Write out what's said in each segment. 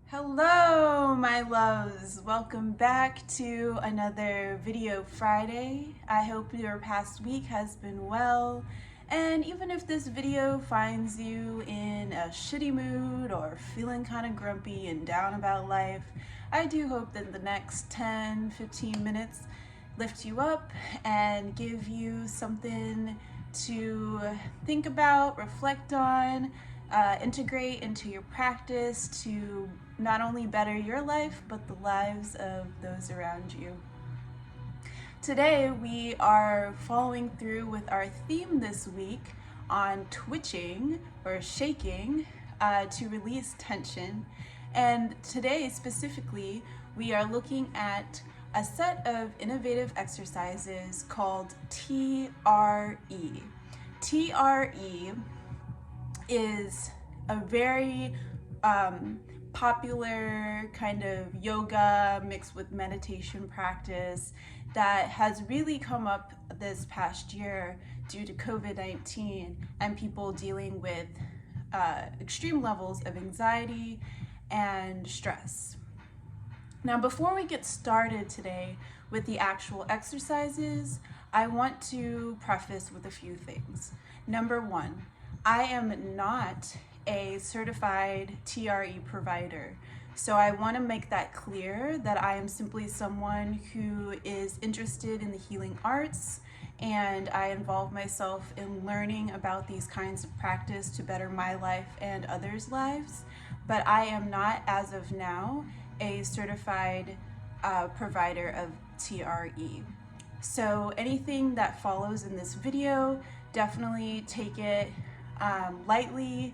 Hello, my loves. Welcome back to another Video Friday. I hope your past week has been well. And even if this video finds you in a shitty mood or feeling kind of grumpy and down about life, I do hope that the next 10-15 minutes lift you up and give you something to think about, reflect on, integrate into your practice to not only better your life, but the lives of those around you. Today, we are following through with our theme this week on twitching or shaking to release tension. And today, specifically, we are looking at a set of innovative exercises called TRE. TRE is a very popular kind of yoga mixed with meditation practice that has really come up this past year due to COVID-19 and people dealing with extreme levels of anxiety and stress. Now, before we get started today with the actual exercises, I want to preface with a few things. Number one, I am not a certified TRE provider. So I want to make that clear that I am simply someone who is interested in the healing arts, and I involve myself in learning about these kinds of practice to better my life and others' lives. But I am not, as of now, a certified provider of TRE. So anything that follows in this video, definitely take it lightly.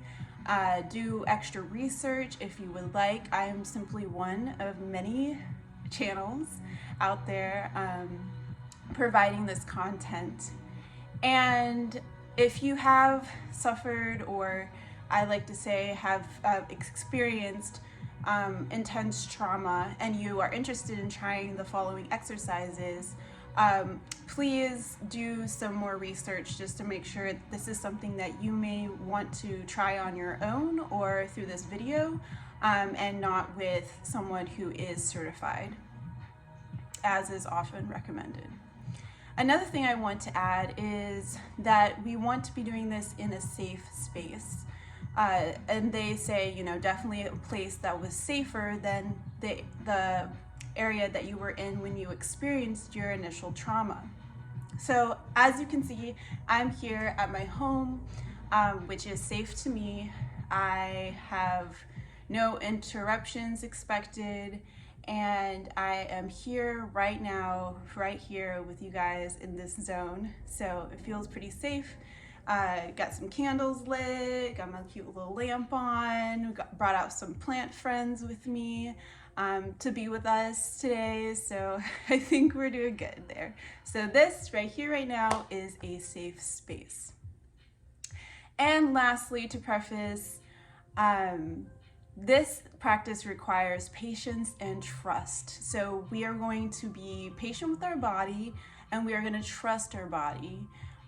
Do extra research if you would like. I am simply one of many channels out there providing this content. And if you have suffered, or I like to say have experienced intense trauma and you are interested in trying the following exercises, please do some more research just to make sure this is something that you may want to try on your own or through this video, and not with someone who is certified, as is often recommended. Another thing I want to add is that we want to be doing this in a safe space. And they say, definitely a place that was safer than the area that you were in when you experienced your initial trauma. So as you can see, I'm here at my home, which is safe to me. I have no interruptions expected, and I am here right now, right here with you guys in this zone. So it feels pretty safe. Got some candles lit, got my cute little lamp on, brought out some plant friends with me to be with us today. So I think we're doing good there. So this right here, right now, is a safe space. And lastly, to preface, this practice requires patience and trust. So we are going to be patient with our body, and we are going to trust our body.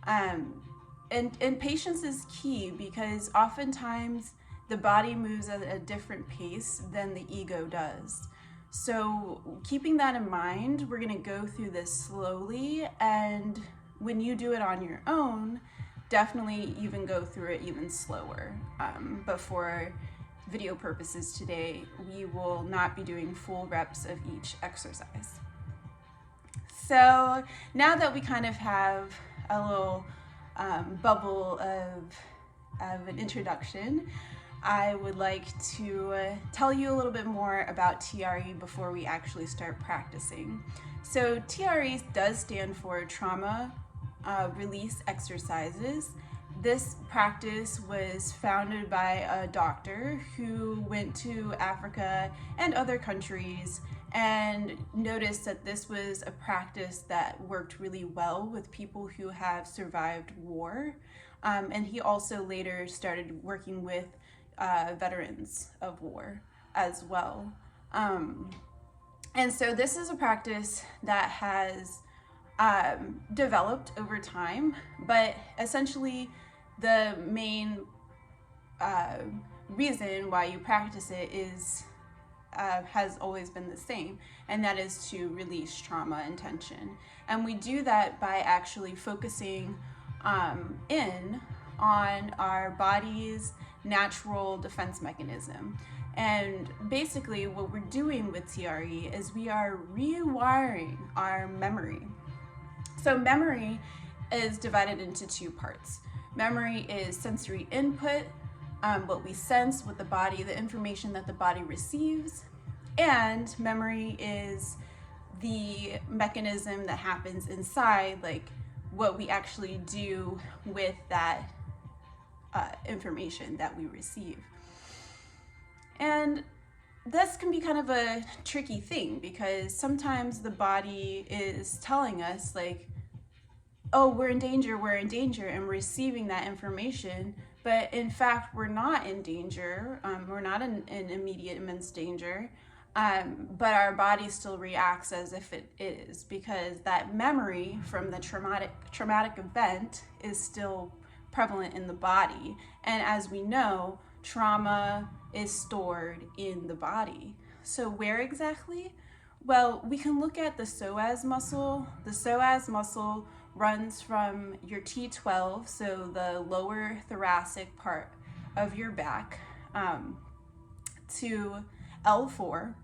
And patience is key, because oftentimes the body moves at a different pace than the ego does. So keeping that in mind, we're going to go through this slowly, and when you do it on your own, definitely even go through it even slower. But for video purposes today, we will not be doing full reps of each exercise. So now that we kind of have a little bubble of an introduction, I would like to tell you a little bit more about TRE before we actually start practicing. So TRE does stand for Trauma Release Exercises. This practice was founded by a doctor who went to Africa and other countries and noticed that this was a practice that worked really well with people who have survived war. And he also later started working with veterans of war as well. And so this is a practice that has developed over time, but essentially the main reason why you practice it is has always been the same, and that is to release trauma and tension. And we do that by actually focusing in on our body's natural defense mechanism. And basically what we're doing with TRE is we are rewiring our memory. So memory is divided into two parts. Memory is sensory input, what we sense with the body, the information that the body receives, and memory is the mechanism that happens inside, like what we actually do with that information that we receive. And this can be kind of a tricky thing because sometimes the body is telling us like, oh, we're in danger, and we're receiving that information, but in fact, we're not in danger, we're not in immediate immense danger, but our body still reacts as if it is, because that memory from the traumatic event is still prevalent in the body. And as we know, trauma is stored in the body. So where exactly? Well, we can look at the psoas muscle. The psoas muscle runs from your T12, so the lower thoracic part of your back, to L4.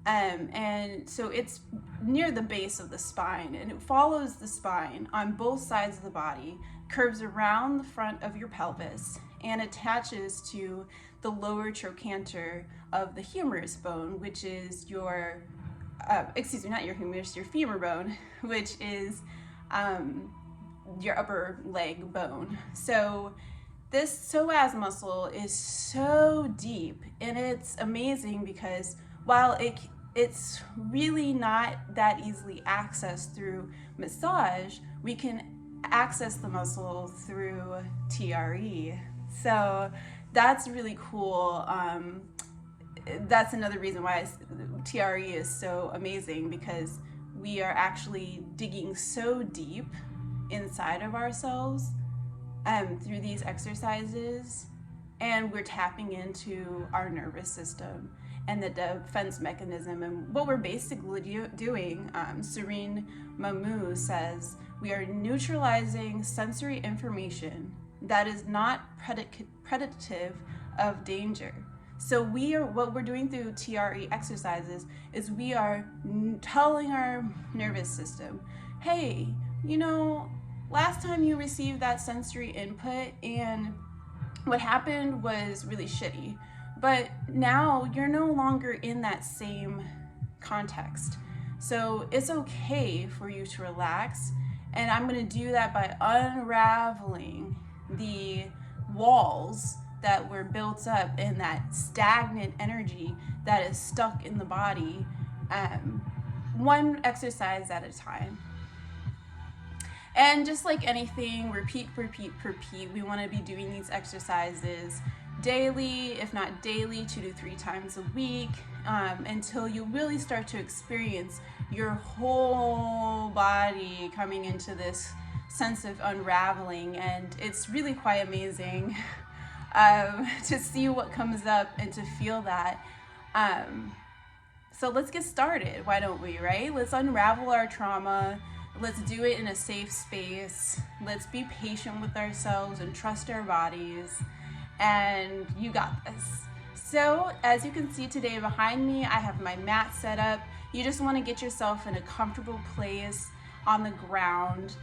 And so it's near the base of the spine, and it follows the spine on both sides of the body, curves around the front of your pelvis, and attaches to the lower trochanter of the humerus bone, which is your, not your humerus, your femur bone, which is your upper leg bone. So this psoas muscle is so deep, and it's amazing because while it's really not that easily accessed through massage, we can access the muscle through TRE. So that's really cool. That's another reason why TRE is so amazing, because we are actually digging so deep inside of ourselves through these exercises, and we're tapping into our nervous system and the defense mechanism. And what we're basically doing, Serene Mamou says, we are neutralizing sensory information that is not predicative of danger. So what we're doing through TRE exercises is we are telling our nervous system, hey, last time you received that sensory input and what happened was really shitty, but now you're no longer in that same context. So it's okay for you to relax, and I'm going to do that by unraveling the walls that were built up in that stagnant energy that is stuck in the body, one exercise at a time. And just like anything, repeat. We want to be doing these exercises daily, if not daily, 2 to 3 times a week, until you really start to experience your whole body coming into this sense of unraveling. And it's really quite amazing to see what comes up and to feel that. So let's get started, why don't we, right? Let's unravel our trauma. Let's do it in a safe space. Let's be patient with ourselves and trust our bodies. And you got this. So as you can see today behind me, I have my mat set up. You just want to get yourself in a comfortable place on the ground.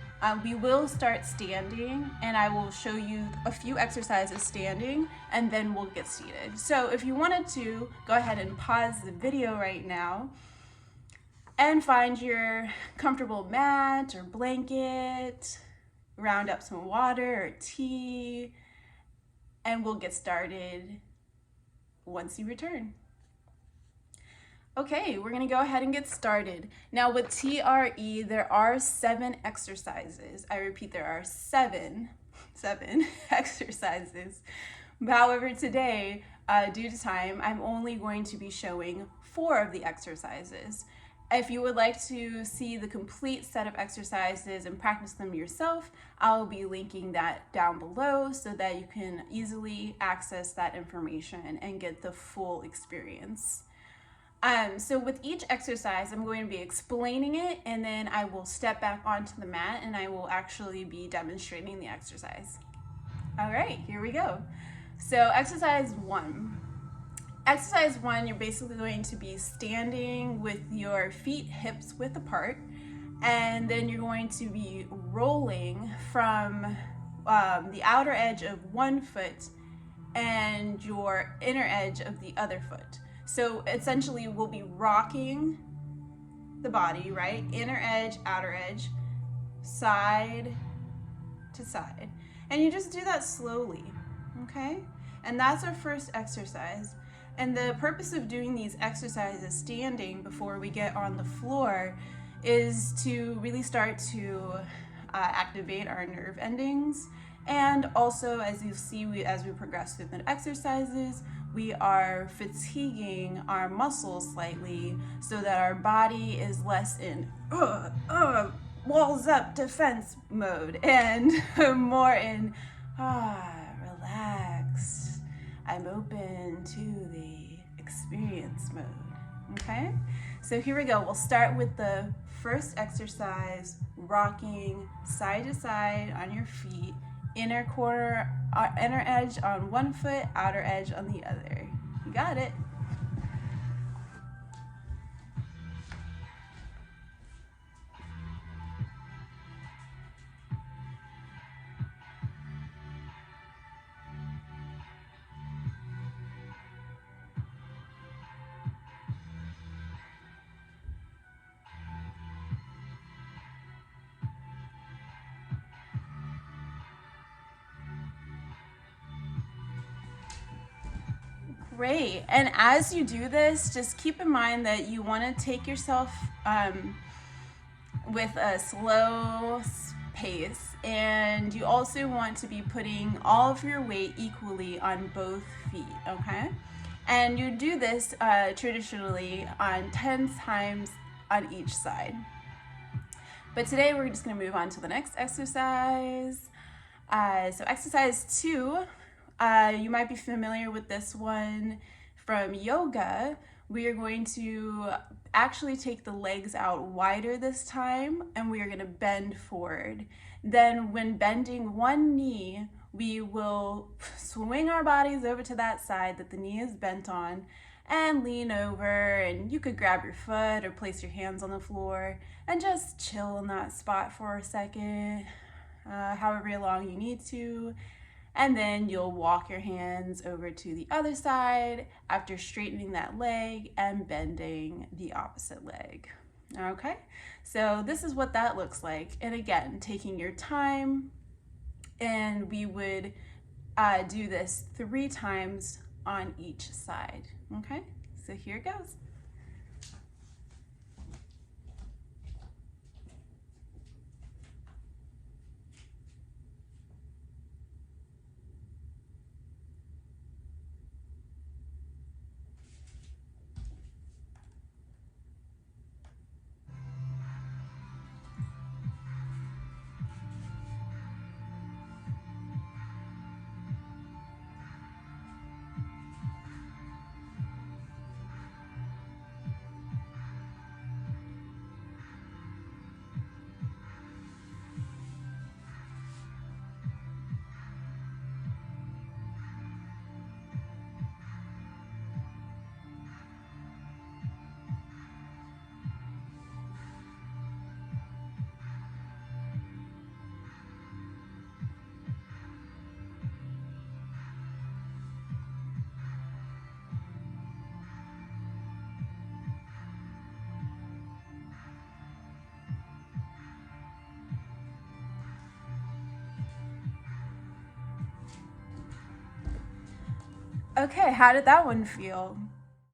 We will start standing, and I will show you a few exercises standing, and then we'll get seated. So if you wanted to, go ahead and pause the video right now and find your comfortable mat or blanket, round up some water or tea, and we'll get started once you return. Okay, we're gonna go ahead and get started. Now with TRE, there are 7 exercises. I repeat, there are seven exercises. However, today, due to time, I'm only going to be showing 4 of the exercises. If you would like to see the complete set of exercises and practice them yourself, I'll be linking that down below so that you can easily access that information and get the full experience. So with each exercise, I'm going to be explaining it, and then I will step back onto the mat and I will actually be demonstrating the exercise. All right, here we go. So exercise one. Exercise one, you're basically going to be standing with your feet hips width apart, and then you're going to be rolling from the outer edge of one foot and your inner edge of the other foot. So essentially we'll be rocking the body, right? Inner edge, outer edge, side to side. And you just do that slowly, okay? And that's our first exercise. And the purpose of doing these exercises standing before we get on the floor is to really start to activate our nerve endings. And also, as you see, as we progress through the exercises, we are fatiguing our muscles slightly so that our body is less in walls up defense mode and more in relaxed. I'm open to the experience mode. Okay, so here we go. We'll start with the first exercise, rocking side to side on your feet, inner edge on one foot, outer edge on the other. You got it. Great. And as you do this, just keep in mind that you want to take yourself with a slow pace, and you also want to be putting all of your weight equally on both feet, okay? And you do this traditionally on 10 times on each side. But today we're just going to move on to the next exercise. So exercise two, you might be familiar with this one from yoga. We are going to actually take the legs out wider this time, and we are going to bend forward. Then when bending one knee, we will swing our bodies over to that side that the knee is bent on and lean over, and you could grab your foot or place your hands on the floor and just chill in that spot for a second, however long you need to. And then you'll walk your hands over to the other side after straightening that leg and bending the opposite leg. Okay, so this is what that looks like. And again, taking your time, and we would do this 3 times on each side. Okay, so here it goes. Okay, how did that one feel?